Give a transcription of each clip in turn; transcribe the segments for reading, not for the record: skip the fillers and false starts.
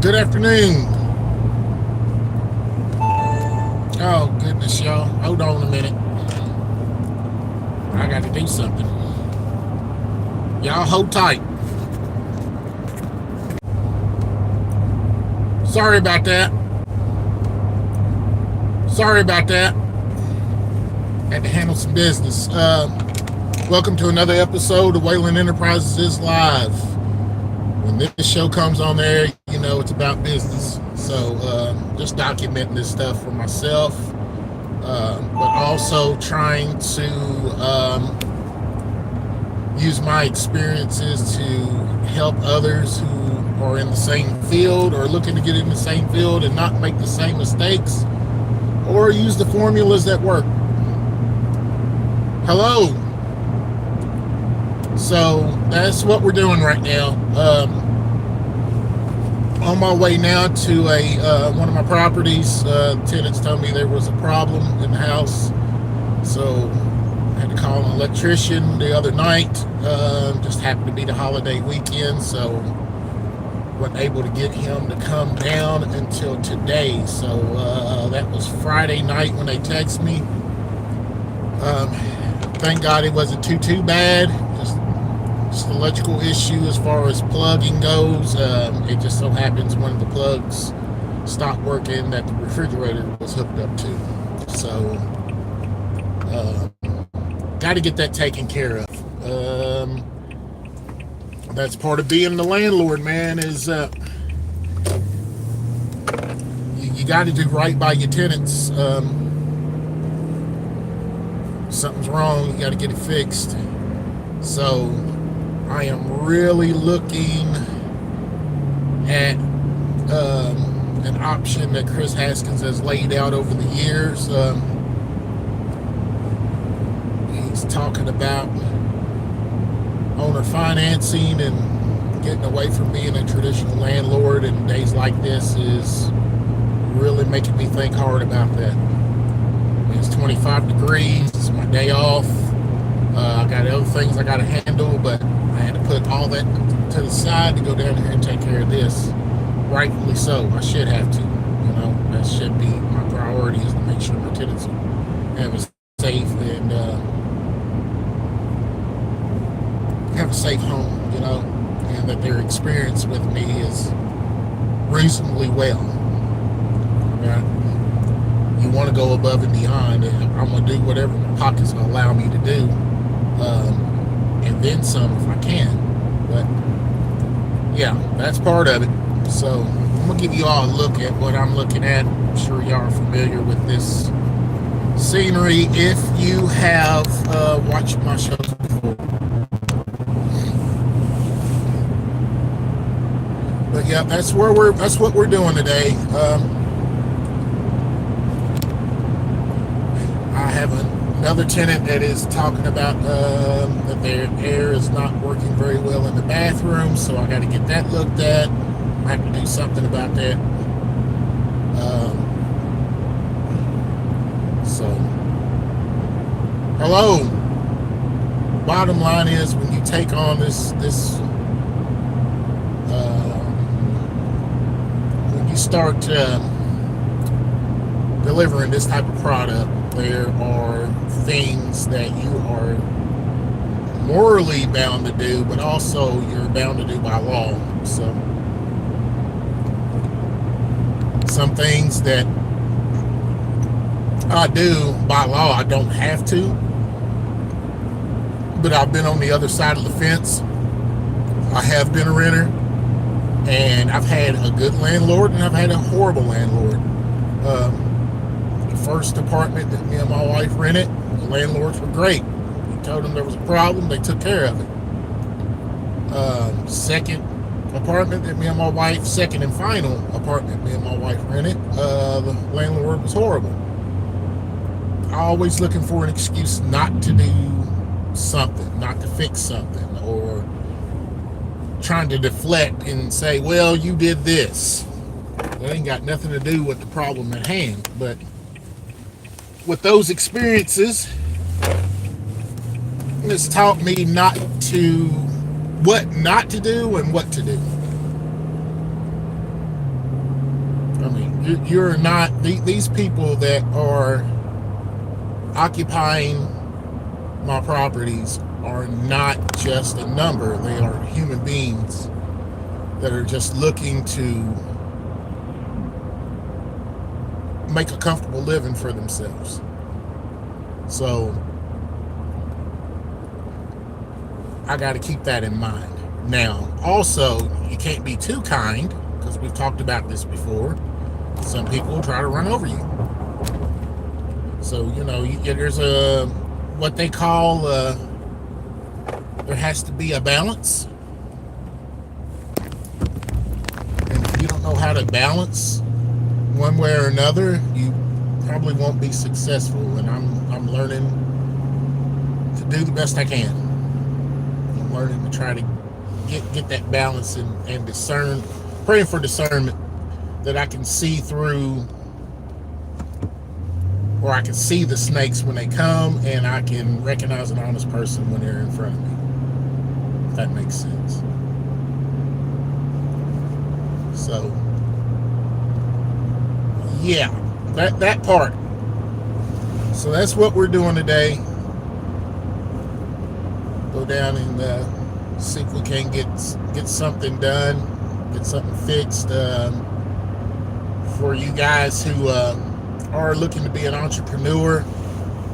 Good afternoon. Oh, goodness, y'all. Hold on a minute. I got to do something. Y'all hold tight. Sorry about that. Sorry about that. Had to handle some business. Welcome to another episode of Whalen Enterprises is Live. When this show comes on there, you know it's about business. So just documenting this stuff for myself, but also trying to use my experiences to help others who are in the same field or looking to get in the same field and not make the same mistakes, or use the formulas that work. Hello. So that's what we're doing right now. On my way now to one of my properties. Tenants told me there was a problem in the house, so I had to call an electrician the other night. Just happened to be the holiday weekend, so wasn't able to get him to come down until today. So that was Friday night when they texted me. Thank God it wasn't too bad. Just an electrical issue as far as plugging goes. It just so happens one of the plugs stopped working that the refrigerator was hooked up to. So got to get that taken care of. That's part of being the landlord, man, is you got to do right by your tenants. Something's wrong, you got to get it fixed. So I am really looking at an option that Chris Haskins has laid out over the years. He's talking about owner financing and getting away from being a traditional landlord, and days like this is really making me think hard about that. It's 25 degrees, it's my day off. I got other things I got to handle, but I had to put all that to the side to go down here and take care of this. Rightfully so. I should have to. That should be my priority, is to make sure my tenants have a safe and have a safe home, and that their experience with me is reasonably well. Right? You want to go above and beyond, and I'm going to do whatever my pockets will allow me to do, and then some if I can. But yeah, that's part of it. So I'm going to give you all a look at what I'm looking at. I'm sure y'all are familiar with this scenery if you have watched my shows before. But yeah, that's what we're doing today. I have another tenant that is talking about that their air is not working very well in the bathroom, so I got to get that looked at. I have to do something about that. So, hello. Bottom line is, when you take on this when you start delivering this type of product, there are things that you are morally bound to do, but also you're bound to do by law. So some things that I do by law, I don't have to, but I've been on the other side of the fence. I have been a renter, and I've had a good landlord and I've had a horrible landlord. The first apartment that me and my wife rented, the landlords were great. We told them there was a problem, they took care of it. Second apartment that me and my wife, second and final apartment me and my wife rented, the landlord was horrible. Always looking for an excuse not to do something, not to fix something, or trying to deflect and say, well, you did this. That ain't got nothing to do with the problem at hand. But with those experiences, it's taught me what not to do and what to do. You're not these people that are occupying my properties are not just a number. They are human beings that are just looking to make a comfortable living for themselves. So I got to keep that in mind. Now, also, you can't be too kind, because we've talked about this before. Some people will try to run over you. So, there's what they call, there has to be a balance. And if you don't know how to balance one way or another, you probably won't be successful. And I'm learning to do the best I can. I'm learning to try to get that balance and discern, praying for discernment, that I can see through, or I can see the snakes when they come, and I can recognize an honest person when they're in front of me. If that makes sense. So, yeah, that part. So that's what we're doing today. Go down and see if we can get something done, get something fixed for you guys who are looking to be an entrepreneur,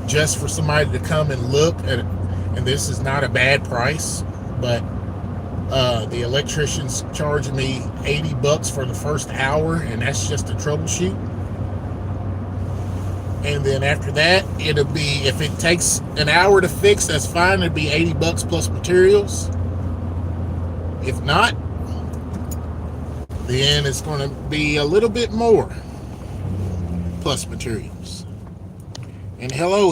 just for somebody to come and look at it. And this is not a bad price, but the electrician's charging me $80 for the first hour, and that's just a troubleshoot. And then after that, it'll be, if it takes an hour to fix, that's fine. It'll be $80 plus materials. If not, then it's going to be a little bit more plus materials. And hello.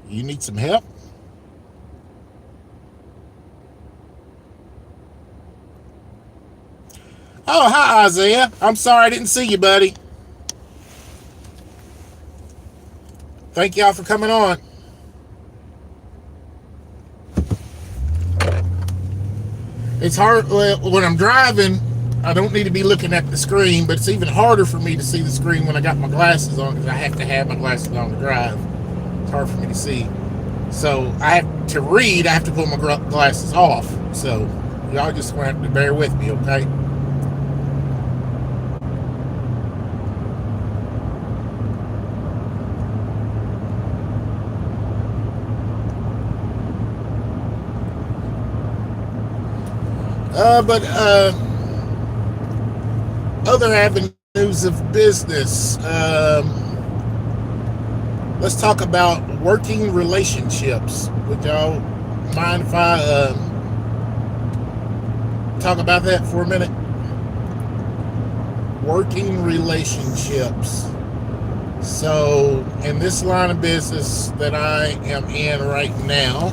You need some help? Oh, hi, Isaiah. I'm sorry I didn't see you, buddy. Thank y'all for coming on. It's hard when I'm driving. I don't need to be looking at the screen, but it's even harder for me to see the screen when I got my glasses on, because I have to have my glasses on to drive. It's hard for me to see. So I have to read. I have to put my glasses off. So y'all just going to have to bear with me, okay? But other avenues of business. Let's talk about working relationships. Would y'all mind if I talk about that for a minute? Working relationships. So, in this line of business that I am in right now,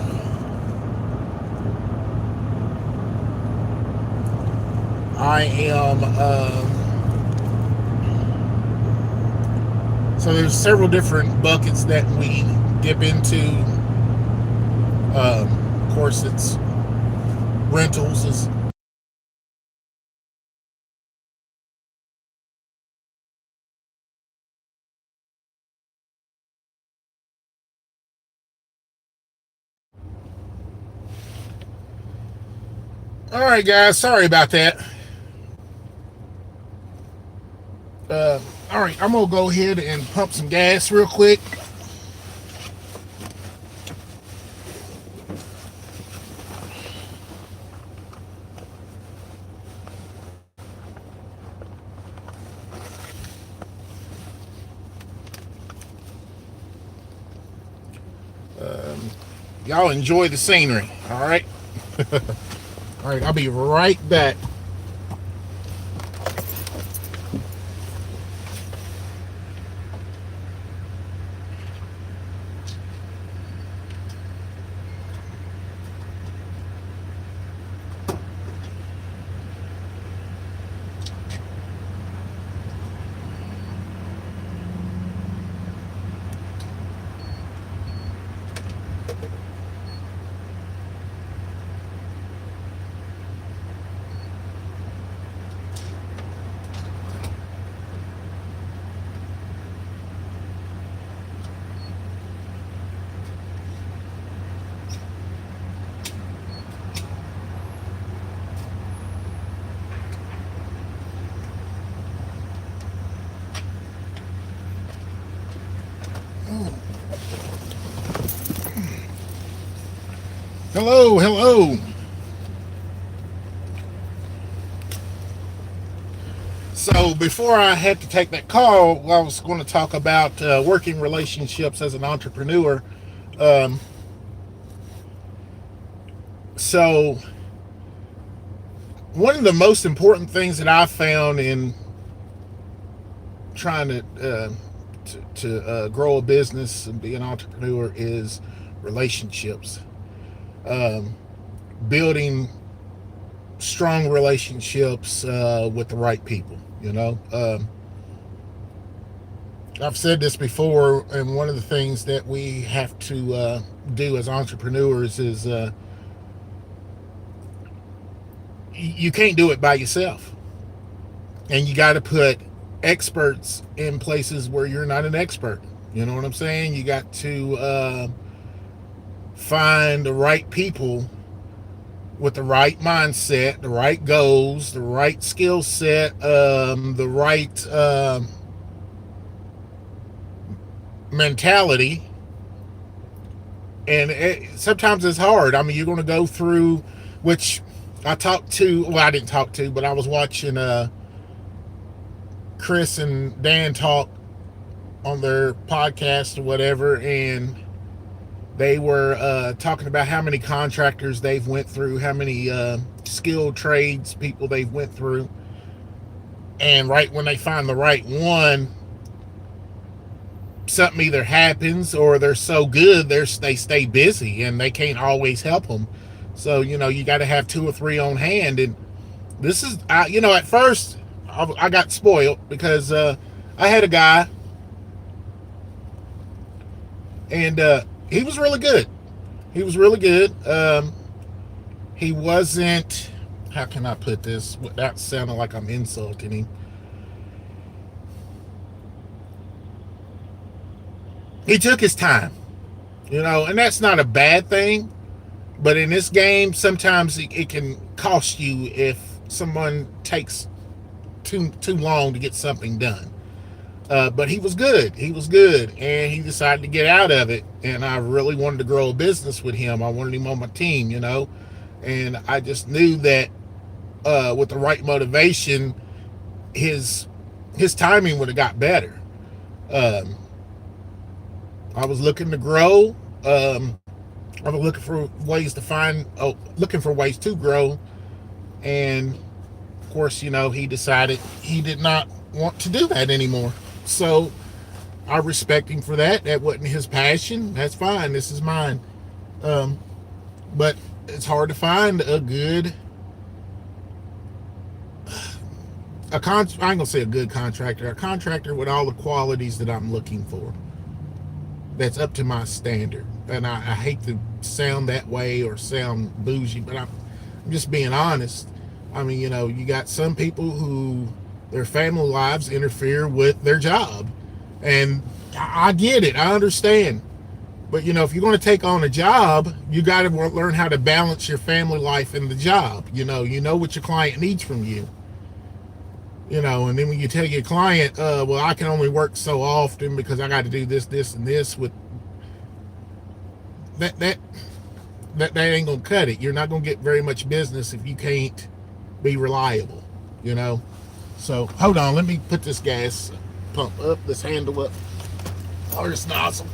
I am, so there's several different buckets that we dip into. Of course, it's rentals. All right, guys, sorry about that. All right, I'm gonna go ahead and pump some gas real quick. Y'all enjoy the scenery, all right? All right, I'll be right back. Hello, hello. So before I had to take that call, I was going to talk about working relationships as an entrepreneur. Um, so one of the most important things that I found in trying to grow a business and be an entrepreneur is relationships. Um, Building strong relationships with the right people. I've said this before, and one of the things that we have to do as entrepreneurs is you can't do it by yourself, and you got to put experts in places where you're not an expert. You know what I'm saying? You got to find the right people with the right mindset, the right goals, the right skill set, the right mentality. And sometimes it's hard. I mean, you're going to go through, which I didn't talk to, but I was watching Chris and Dan talk on their podcast or whatever, and they were talking about how many contractors they've went through, how many skilled trades people they've went through, and right when they find the right one, something either happens or they're so good they stay busy and they can't always help them. So you got to have two or three on hand. And this is at first I got spoiled because I had a guy, and he was really good. He wasn't, how can I put this without sounding like I'm insulting him? He took his time, and that's not a bad thing. But in this game, sometimes it can cost you if someone takes too long to get something done. But he was good. And he decided to get out of it. And I really wanted to grow a business with him. I wanted him on my team, And I just knew that with the right motivation, his timing would have got better. I was looking to grow. I was looking for ways to grow. And of course, he decided he did not want to do that anymore. So I respect him for that. That wasn't his passion. That's fine. This is mine. But it's hard to find I ain't gonna say a good contractor, a contractor with all the qualities that I'm looking for, that's up to my standard. And I hate to sound that way or sound bougie, but I'm just being honest. I mean, you got some people who their family lives interfere with their job. And I get it. I understand. But, if you're going to take on a job, you got to learn how to balance your family life and the job. You know what your client needs from you. And then when you tell your client, well, I can only work so often because I got to do this, and this, with that ain't gonna cut it. You're not gonna get very much business if you can't be reliable. So hold on, let me put this gas pump up, this handle up, or this nozzle.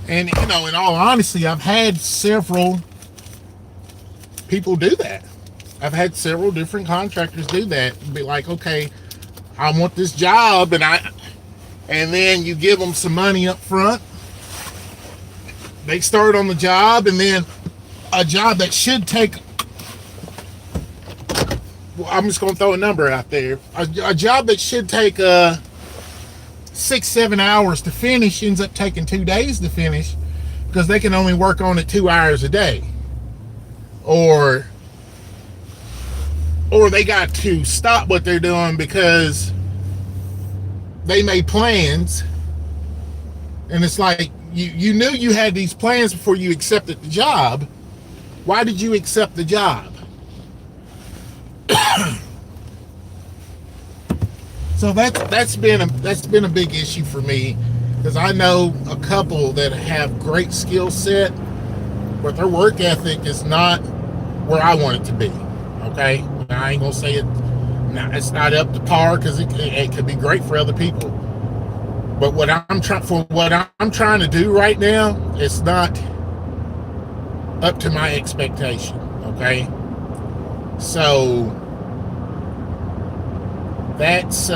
And, in all honesty, I've had several people do that. I've had several different contractors do that and be like, okay, I want this job, and then you give them some money up front. They start on the job, and then a job that should take, well, I'm just going to throw a number out there. A job that should take 6-7 hours to finish ends up taking 2 days to finish because they can only work on it 2 hours a day. Or or they got to stop what they're doing because they made plans. And it's like, you knew you had these plans before you accepted the job. Why did you accept the job? So that's been a big issue for me, because I know a couple that have great skill set, but their work ethic is not where I want it to be. Okay, I ain't gonna say it's not up to par, because it could be great for other people. But what I'm trying to do right now, it's not up to my expectation. Okay, so that's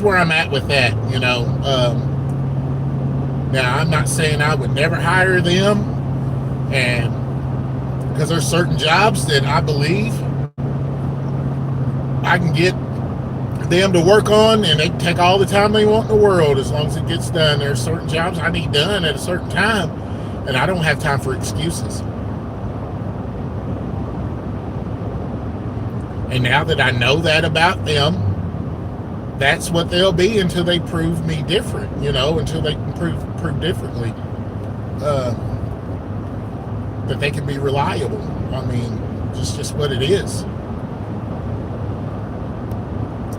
where I'm at with that. Now I'm not saying I would never hire them, and because there's certain jobs that I believe I can get them to work on, and they take all the time they want in the world as long as it gets done. There's certain jobs I need done at a certain time, and I don't have time for excuses. And now that I know that about them, that's what they'll be until they prove me different, until they can prove differently, that they can be reliable. I mean, just what it is.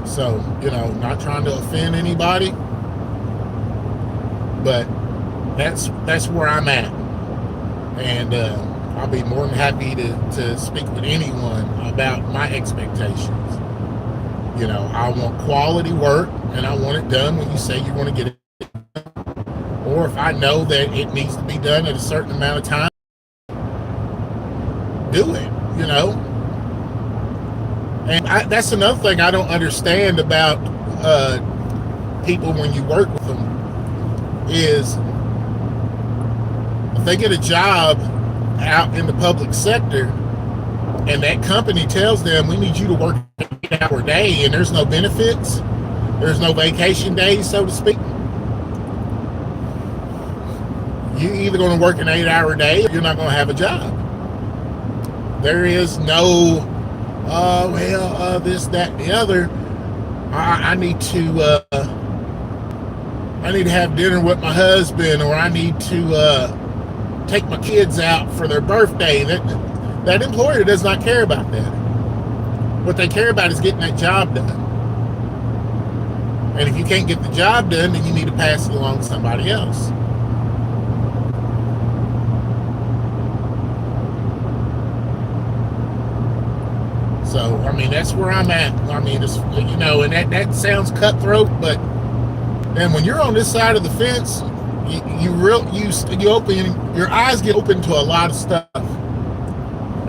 So, not trying to offend anybody, but that's where I'm at. And I'll be more than happy to speak with anyone about my expectations. I want quality work, and I want it done when you say you want to get it done. Or if I know that it needs to be done at a certain amount of time, do it, And that's another thing I don't understand about people when you work with them, is if they get a job out in the public sector and that company tells them, we need you to work an 8-hour day, and there's no benefits, there's no vacation days, so to speak. You're either going to work an 8-hour day or you're not going to have a job. There is no this, that, the other. I need to have dinner with my husband, or I need to take my kids out for their birthday. That employer does not care about that. What they care about is getting that job done. And if you can't get the job done, then you need to pass it along to somebody else. So, I mean, that's where I'm at. I mean, it's, and that sounds cutthroat, but then when you're on this side of the fence, you open, your eyes get open to a lot of stuff.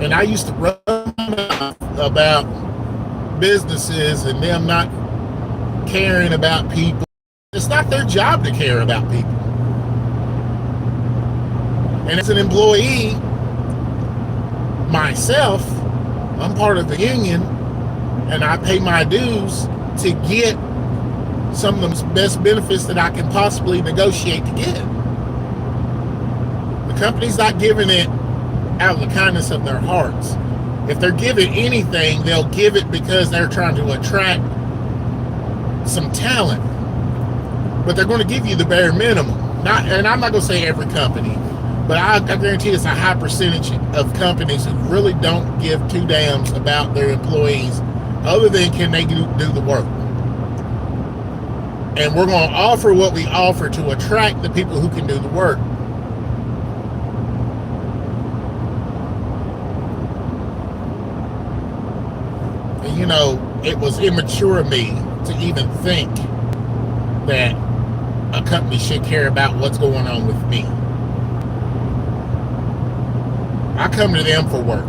And I used to run about businesses and them not caring about people. It's not their job to care about people. And as an employee myself, I'm part of the union, and I pay my dues to get some of the best benefits that I can possibly negotiate to get. The company's not giving it out of the kindness of their hearts. If they're giving anything, they'll give it because they're trying to attract some talent. But they're going to give you the bare minimum. And I'm not going to say every company, but I guarantee it's a high percentage of companies who really don't give two dams about their employees, other than can they do the work. And we're going to offer what we offer to attract the people who can do the work. And it was immature of me to even think that a company should care about what's going on with me. I come to them for work.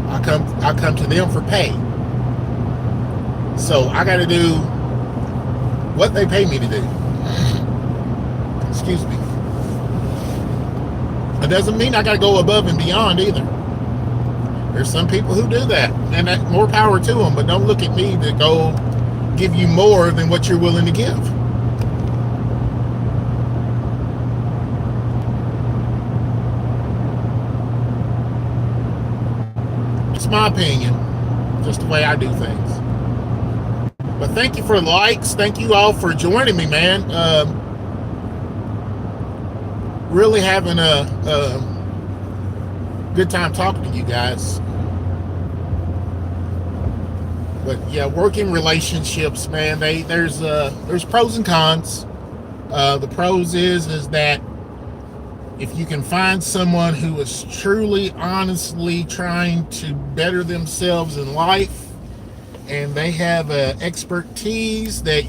I come to them for pay. So I got to do what they pay me to do. Excuse me. It doesn't mean I got to go above and beyond either. There's some people who do that, and that, more power to them, but don't look at me to go give you more than what you're willing to give. my opinion, just the way I do things. But thank you for the likes. Thank you all for joining me, man. Really having a good time talking to you guys. But yeah, working relationships, man. There's pros and cons. The pros is that if you can find someone who is truly, honestly trying to better themselves in life, and they have expertise that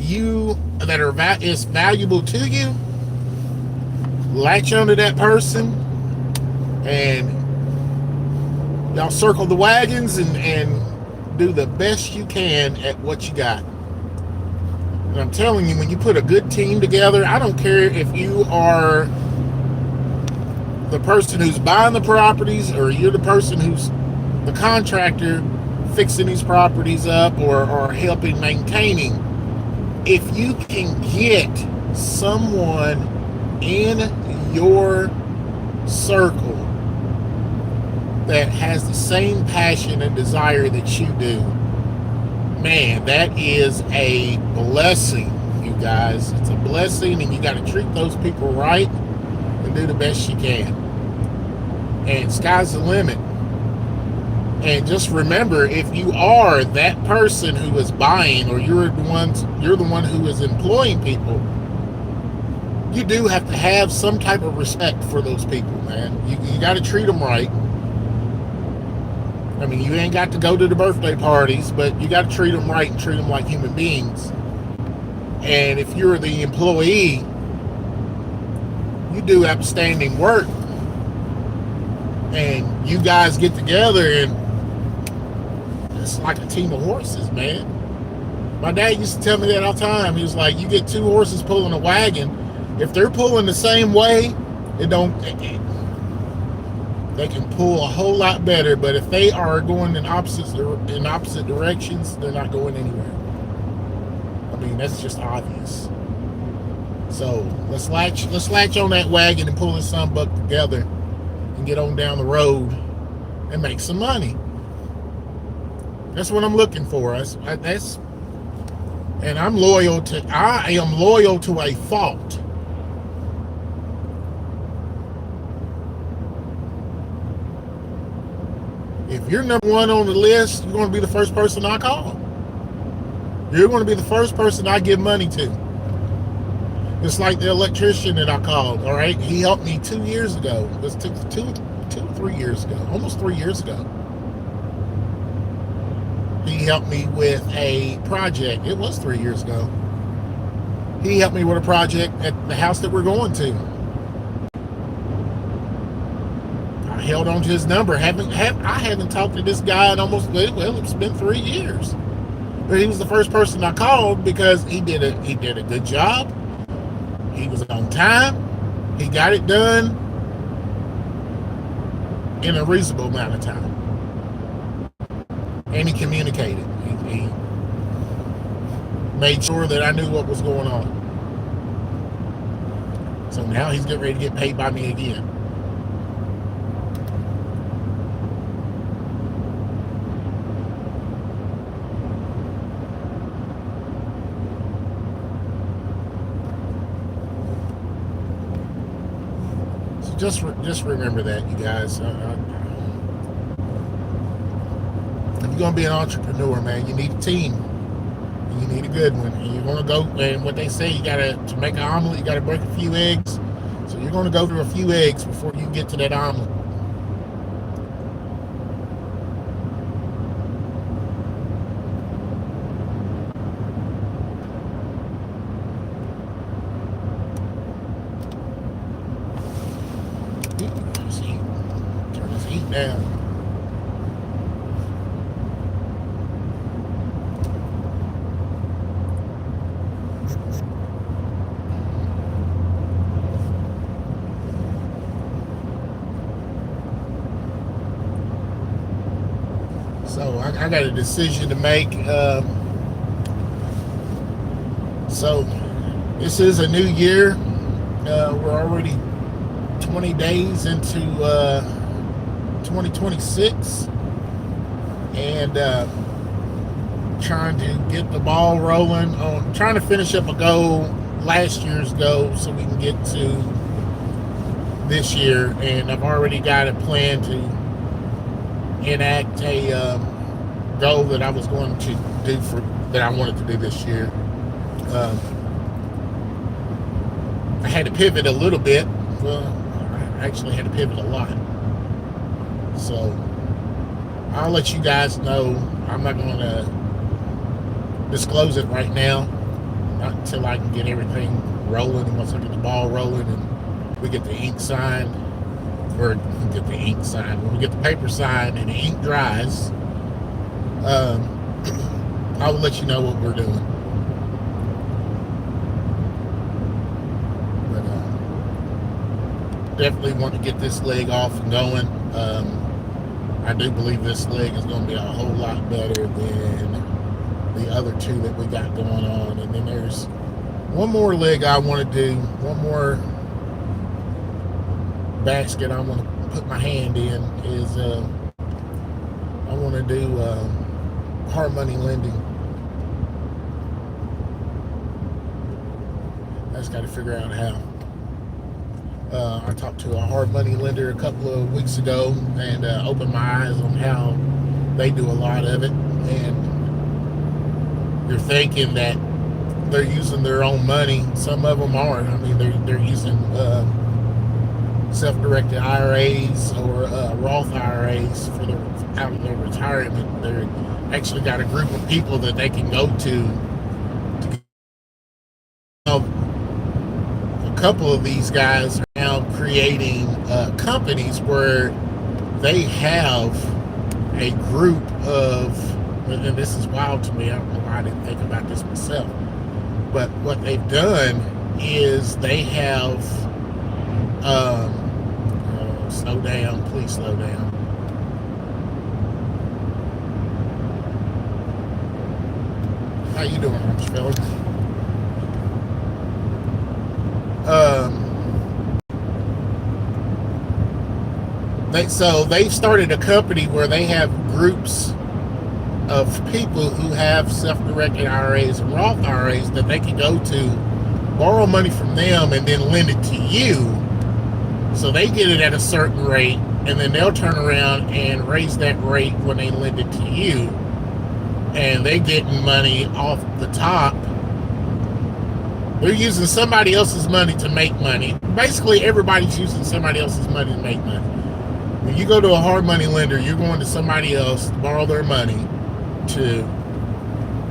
is valuable to you, latch onto that person, and y'all circle the wagons and do the best you can at what you got. And I'm telling you, when you put a good team together, I don't care if you are the person who's buying the properties or you're the person who's the contractor fixing these properties up or helping maintaining. If you can get someone in your circle that has the same passion and desire that you do, man, that is a blessing, you guys. It's a blessing, and you got to treat those people right and do the best you can. And sky's the limit. And just remember, if you are that person who is buying, or you're the one who is employing people, you do have to have some type of respect for those people, man. You got to treat them right. I mean, you ain't got to go to the birthday parties, but you got to treat them right and treat them like human beings. And if you're the employee, you do outstanding work, and you guys get together and it's like a team of horses, man. My dad used to tell me that all the time. He was like, you get two horses pulling a wagon. If they're pulling the same way, they can pull a whole lot better. But if they are going in opposite directions, they're not going anywhere. I mean, that's just obvious. So let's latch on that wagon and pull this sunbuck together and get on down the road and make some money. That's what I'm looking for. And I am loyal to a fault. If you're number one on the list, you're going to be the first person I call. You're going to be the first person I give money to. It's like the electrician that I called, all right? He helped me 2 years ago. It was 3 years ago, almost 3 years ago. He helped me with a project. It was 3 years ago. He helped me with a project at the house that we're going to. I held on to his number. I haven't talked to this guy in it's been 3 years. But he was the first person I called because he did a good job. He was on time. He got it done in a reasonable amount of time. And he communicated. He made sure that I knew what was going on. So now he's getting ready to get paid by me again. So just remember that, you guys. If you're going to be an entrepreneur, man, you need a team. And you need a good one. And you're going to go, and what they say, to make an omelet, you got to break a few eggs. So you're going to go through a few eggs before you get to that omelet. Turn this heat down. So I got a decision to make. So this is a new year. We're already 20 days into 2026. and trying to get the ball rolling on trying to finish up a goal, last year's goal, so we can get to this year. And I've already got a plan to enact a goal that I was going to do that I wanted to do this year. I had to pivot a little bit. Well, I actually had to pivot a lot. So I'll let you guys know. I'm not going to disclose it right now, not until I can get everything rolling. Once I get the ball rolling and we get the ink signed, or get the ink signed, when we get the paper signed and the ink dries, I will let you know what we're doing. But definitely want to get this leg off and going. I do believe this leg is going to be a whole lot better than the other two that we got going on. And then there's one more leg I want to do, one more basket I want to put my hand in is I want to do hard money lending. I just got to figure out how. I talked to a hard money lender a couple of weeks ago and opened my eyes on how they do a lot of it. And you're thinking that they're using their own money. Some of them aren't. I mean, they're using self-directed IRAs or Roth IRAs for out of their retirement. They're actually got a group of people that they can go to. A couple of these guys are now creating companies where they have a group of, and this is wild to me, I don't know why I didn't think about this myself, but what they've done is they have, slow down, please slow down. How you doing, Rockefeller? So they've started a company where they have groups of people who have self-directed IRAs and Roth IRAs that they can go to, borrow money from them, and then lend it to you. So they get it at a certain rate, and then they'll turn around and raise that rate when they lend it to you. And they're getting money off the top. They're using somebody else's money to make money. Basically, everybody's using somebody else's money to make money. When you go to a hard money lender, you're going to somebody else to borrow their money to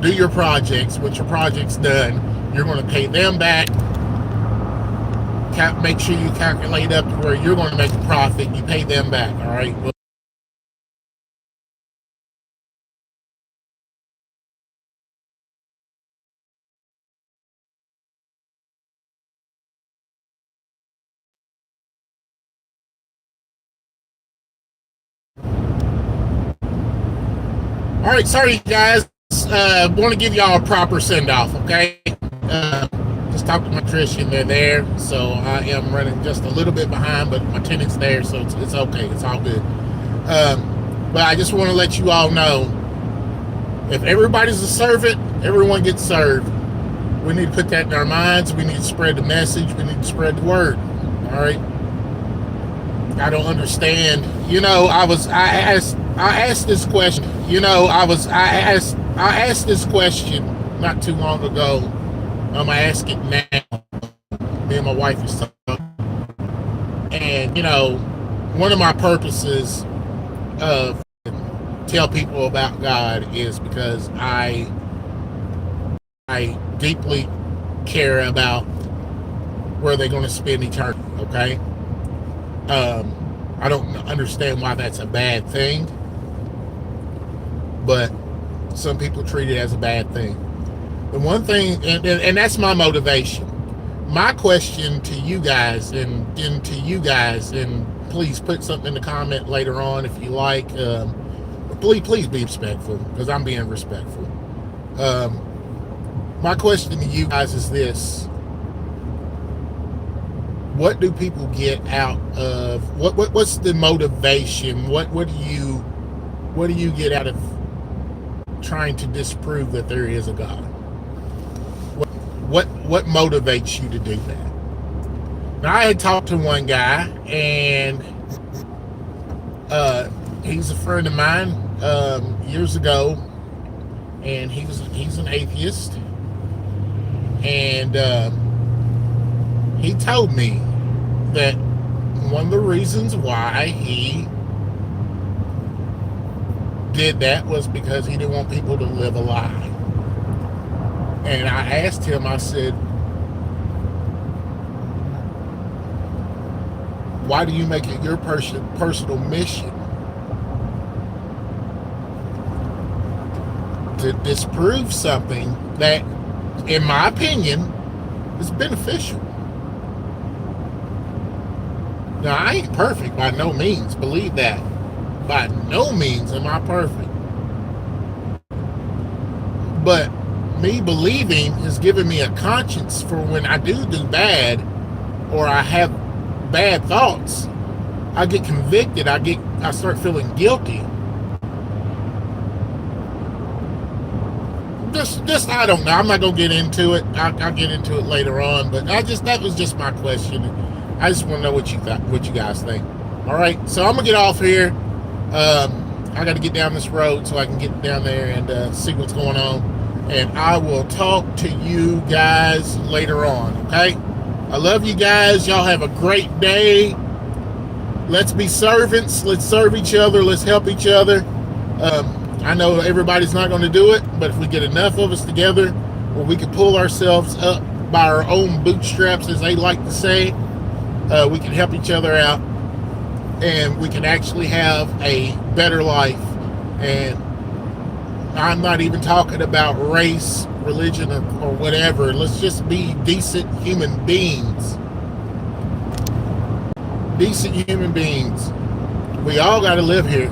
do your projects. Once your project's done, you're going to pay them back. Make sure you calculate up to where you're going to make a profit. You pay them back, all right? All right, sorry guys. Want to give y'all a proper send-off, okay? Just talked to my nutrition. They're there, so I am running just a little bit behind, but my tenant's there, so it's okay. It's all good. But I just want to let you all know, if everybody's a servant, everyone gets served. We need to put that in our minds. We need to spread the message. We need to spread the word. All right. I don't understand. You know, I asked this question. You know, I asked this question not too long ago. I ask it now. Me and my wife is talking. And, you know, one of my purposes of tell people about God is because I deeply care about where they're going to spend eternity, okay? I don't understand why that's a bad thing, but some people treat it as a bad thing. The one thing, and that's my motivation. My question to you guys, and please put something in the comment later on if you like. Please be respectful, because I'm being respectful. My question to you guys is this: what do people get out of what's the motivation? What do What do you get out of trying to disprove that there is a God? What motivates you to do that? Now, I had talked to one guy, and he's a friend of mine years ago, and he's an atheist, and he told me that one of the reasons why he did that was because he didn't want people to live a lie. And I asked him, I said, why do you make it your personal mission to disprove something that, in my opinion, is beneficial? Now, I ain't perfect by no means, believe that. By no means am I perfect. But me believing has given me a conscience for when I do bad, or I have bad thoughts, I get convicted, I start feeling guilty. Just I don't know. I'm not gonna get into it. I'll get into it later on. But that was just my question. I just want to know what you guys think. All right, so I'm gonna get off here. I got to get down this road so I can get down there and see what's going on. And I will talk to you guys later on. Okay. I love you guys. Y'all have a great day. Let's be servants. Let's serve each other. Let's help each other. I know everybody's not going to do it, but if we get enough of us together where we can pull ourselves up by our own bootstraps, as they like to say, we can help each other out, and we can actually have a better life. And I'm not even talking about race, religion, or whatever. Let's just be decent human beings. Decent human beings. We all got to live here.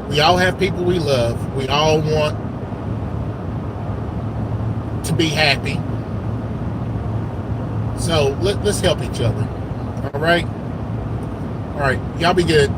We all have people we love. We all want to be happy. So let's help each other. All right? All right. Y'all be good.